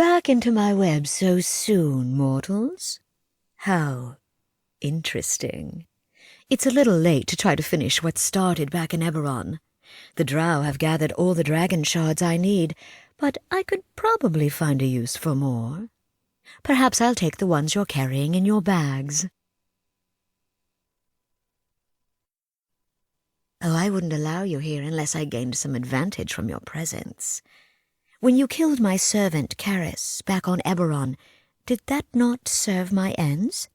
Back into my web so soon, mortals? How interesting. It's a little late to try to finish what started back in Eberron. The drow have gathered all the dragon shards I need, but I could probably find a use for more. Perhaps I'll take the ones you're carrying in your bags. Oh, I wouldn't allow you here unless I gained some advantage from your presence. When you killed my servant, Karis, back on Eberron, did that not serve my ends?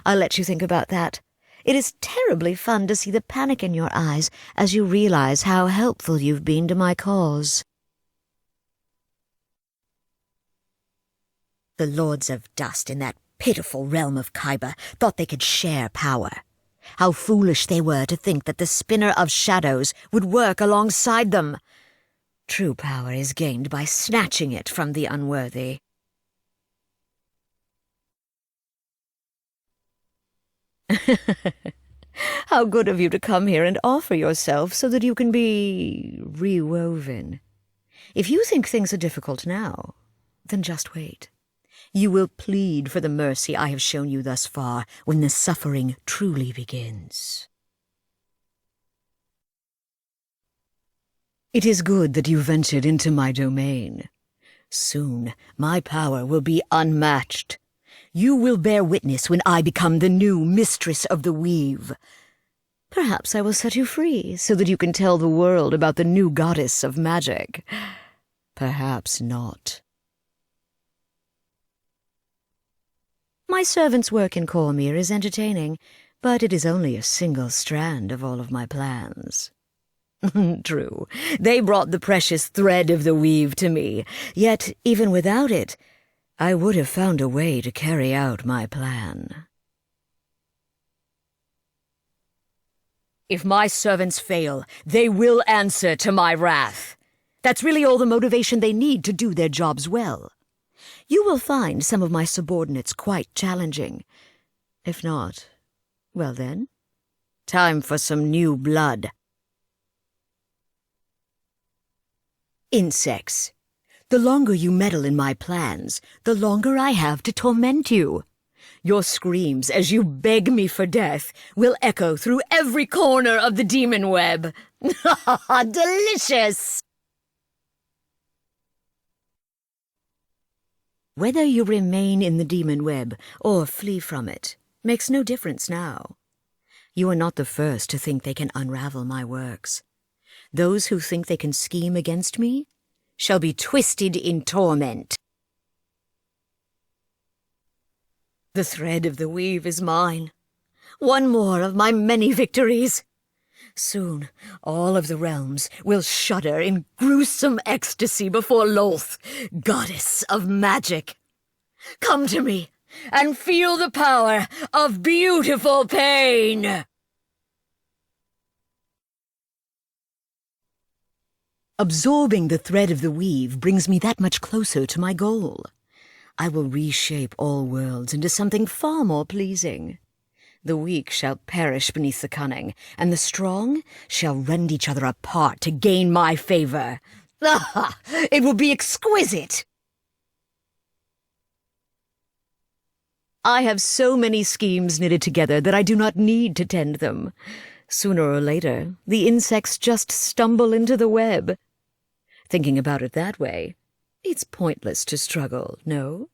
I'll let you think about that. It is terribly fun to see the panic in your eyes as you realize how helpful you've been to my cause. The Lords of Dust in that pitiful realm of Khyber thought they could share power. How foolish they were to think that the Spinner of Shadows would work alongside them. True power is gained by snatching it from the unworthy. How good of you to come here and offer yourself so that you can be rewoven. If you think things are difficult now, then just wait. You will plead for the mercy I have shown you thus far when the suffering truly begins. It is good that you ventured into my domain. Soon my power will be unmatched. You will bear witness when I become the new mistress of the weave. Perhaps I will set you free so that you can tell the world about the new goddess of magic. Perhaps not. My servant's work in Cormyr is entertaining, but it is only a single strand of all of my plans. True, they brought the precious thread of the weave to me, yet even without it, I would have found a way to carry out my plan. If my servants fail, they will answer to my wrath. That's really all the motivation they need to do their jobs well. You will find some of my subordinates quite challenging. If not, well then, time for some new blood. Insects. The longer you meddle in my plans, the longer I have to torment you. Your screams as you beg me for death will echo through every corner of the Demonweb. Delicious! Whether you remain in the Demonweb or flee from it makes no difference now. You are not the first to think they can unravel my works. Those who think they can scheme against me shall be twisted in torment. The thread of the weave is mine. One more of my many victories. Soon, all of the realms will shudder in gruesome ecstasy before Lolth, goddess of magic. Come to me and feel the power of beautiful pain. Absorbing the thread of the weave brings me that much closer to my goal. I will reshape all worlds into something far more pleasing. The weak shall perish beneath the cunning, and the strong shall rend each other apart to gain my favor. Ah, it will be exquisite! I have so many schemes knitted together that I do not need to tend them. Sooner or later, the insects just stumble into the web. Thinking about it that way, it's pointless to struggle, no?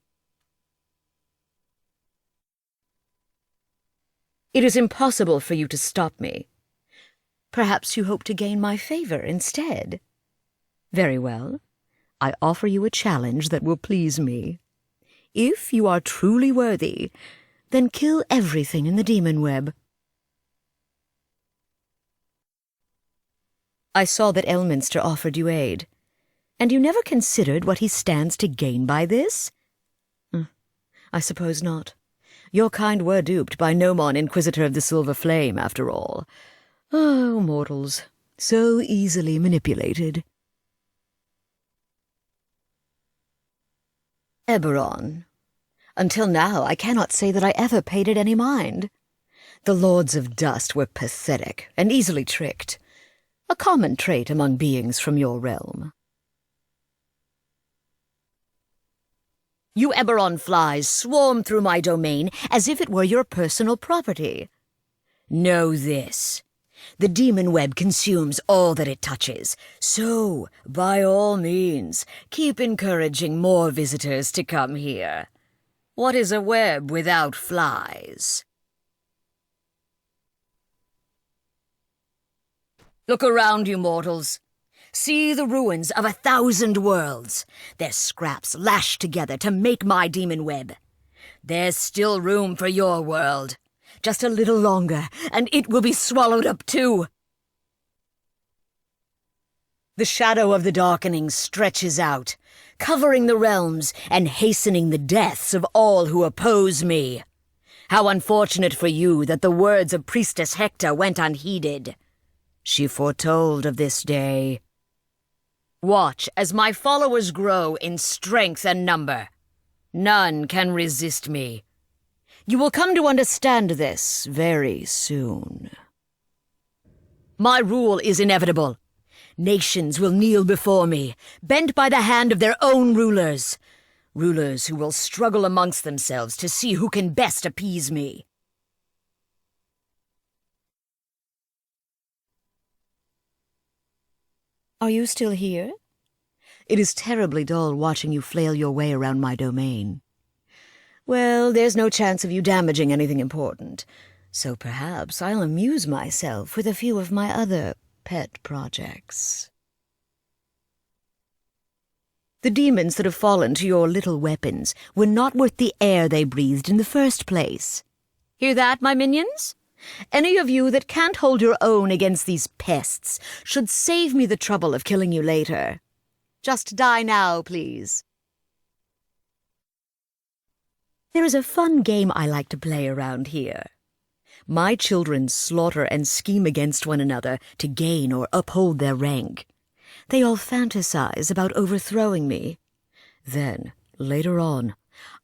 It is impossible for you to stop me. Perhaps you hope to gain my favor instead. Very well. I offer you a challenge that will please me. If you are truly worthy, then kill everything in the Demonweb. I saw that Elminster offered you aid, and you never considered what he stands to gain by this? I suppose not. Your kind were duped by Nomon, Inquisitor of the Silver Flame, after all. Oh, mortals, so easily manipulated. Eberron. Until now, I cannot say that I ever paid it any mind. The Lords of Dust were pathetic and easily tricked, a common trait among beings from your realm. You Eberron flies swarm through my domain as if it were your personal property. Know this. The Demonweb consumes all that it touches, so, by all means, keep encouraging more visitors to come here. What is a web without flies? Look around you, mortals. See the ruins of 1,000 worlds, their scraps lashed together to make my Demonweb. There's still room for your world. Just a little longer, and it will be swallowed up too. The shadow of the darkening stretches out, covering the realms and hastening the deaths of all who oppose me. How unfortunate for you that the words of Priestess Hector went unheeded. She foretold of this day. Watch as my followers grow in strength and number. None can resist me. You will come to understand this very soon. My rule is inevitable. Nations will kneel before me, bent by the hand of their own rulers. Rulers who will struggle amongst themselves to see who can best appease me. Are you still here? It is terribly dull watching you flail your way around my domain. Well, there's no chance of you damaging anything important, so perhaps I'll amuse myself with a few of my other pet projects. The demons that have fallen to your little weapons were not worth the air they breathed in the first place. Hear that, my minions? Any of you that can't hold your own against these pests should save me the trouble of killing you later. Just die now, please. There is a fun game I like to play around here. My children slaughter and scheme against one another to gain or uphold their rank. They all fantasize about overthrowing me. Then, later on,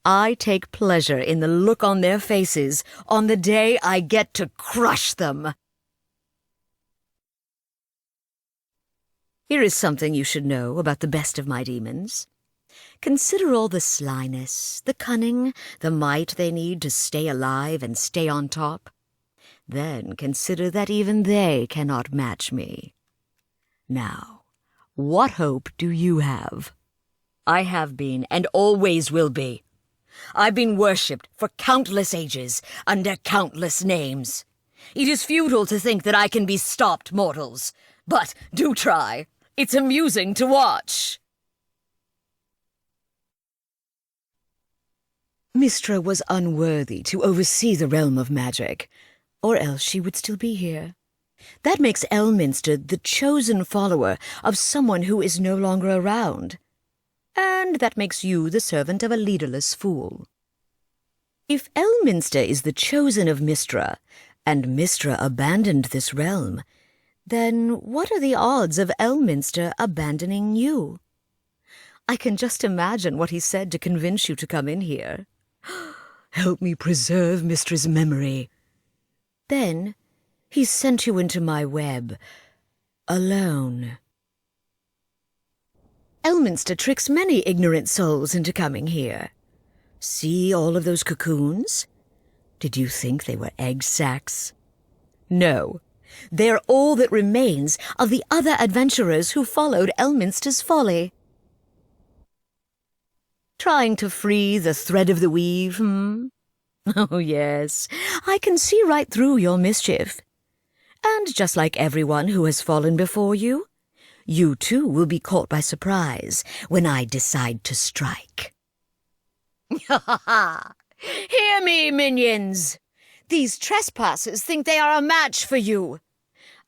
I take pleasure in the look on their faces on the day I get to crush them. Here is something you should know about the best of my demons. Consider all the slyness, the cunning, the might they need to stay alive and stay on top. Then consider that even they cannot match me. Now, what hope do you have? I have been and always will be. I've been worshipped for countless ages under countless names. It is futile to think that I can be stopped, mortals. But do try. It's amusing to watch. Mystra was unworthy to oversee the realm of magic, or else she would still be here. That makes Elminster the chosen follower of someone who is no longer around. And that makes you the servant of a leaderless fool. If Elminster is the chosen of Mystra, and Mystra abandoned this realm, then what are the odds of Elminster abandoning you? I can just imagine what he said to convince you to come in here. Help me preserve Mystra's memory. Then he sent you into my web, alone. Elminster tricks many ignorant souls into coming here. See all of those cocoons? Did you think they were egg sacs? No, they're all that remains of the other adventurers who followed Elminster's folly. Trying to free the thread of the weave, Oh, yes, I can see right through your mischief. And just like everyone who has fallen before you, you too will be caught by surprise when I decide to strike. Hear me, minions! These trespassers think they are a match for you.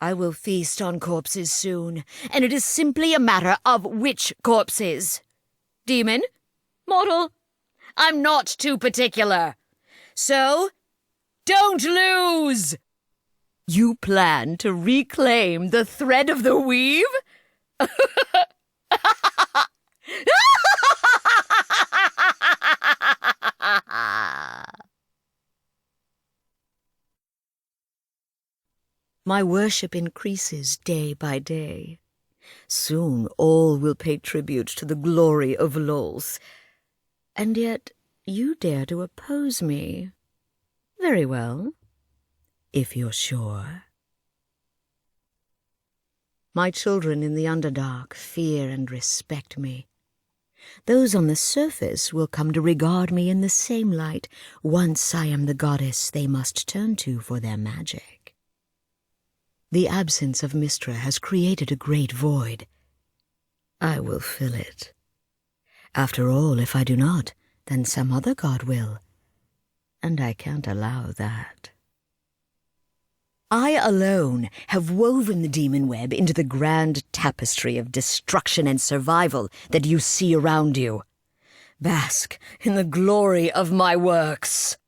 I will feast on corpses soon, and it is simply a matter of which corpses. Demon? Mortal? I'm not too particular. So, don't lose! You plan to reclaim the thread of the weave? My worship increases day by day. Soon all will pay tribute to the glory of Lolth. And yet you dare to oppose me. Very well, if you're sure. My children in the Underdark fear and respect me. Those on the surface will come to regard me in the same light once I am the goddess they must turn to for their magic. The absence of Mystra has created a great void. I will fill it. After all, if I do not, then some other god will, and I can't allow that. I alone have woven the Demonweb into the grand tapestry of destruction and survival that you see around you. Bask in the glory of my works.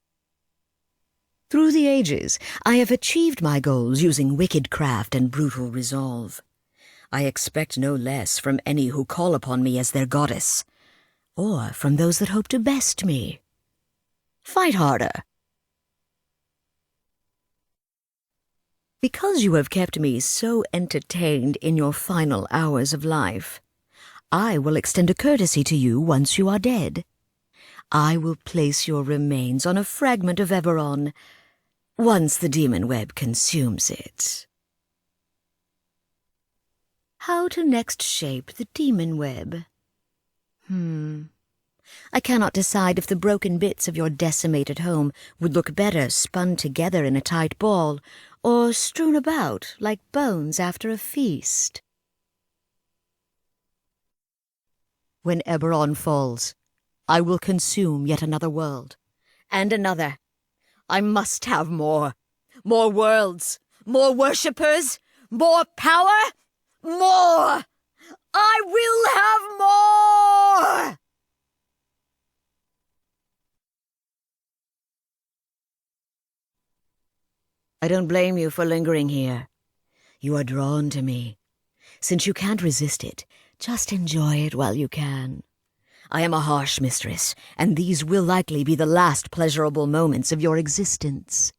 Through the ages, I have achieved my goals using wicked craft and brutal resolve. I expect no less from any who call upon me as their goddess, or from those that hope to best me. Fight harder. Because you have kept me so entertained in your final hours of life, I will extend a courtesy to you once you are dead. I will place your remains on a fragment of Eberron once the Demonweb consumes it. How to next shape the Demonweb? I cannot decide if the broken bits of your decimated home would look better spun together in a tight ball, or strewn about like bones after a feast. When Eberron falls, I will consume yet another world, and another. I must have more. More worlds, more worshippers, more power, more! I will have more! I don't blame you for lingering here. You are drawn to me. Since you can't resist it, just enjoy it while you can. I am a harsh mistress, and these will likely be the last pleasurable moments of your existence.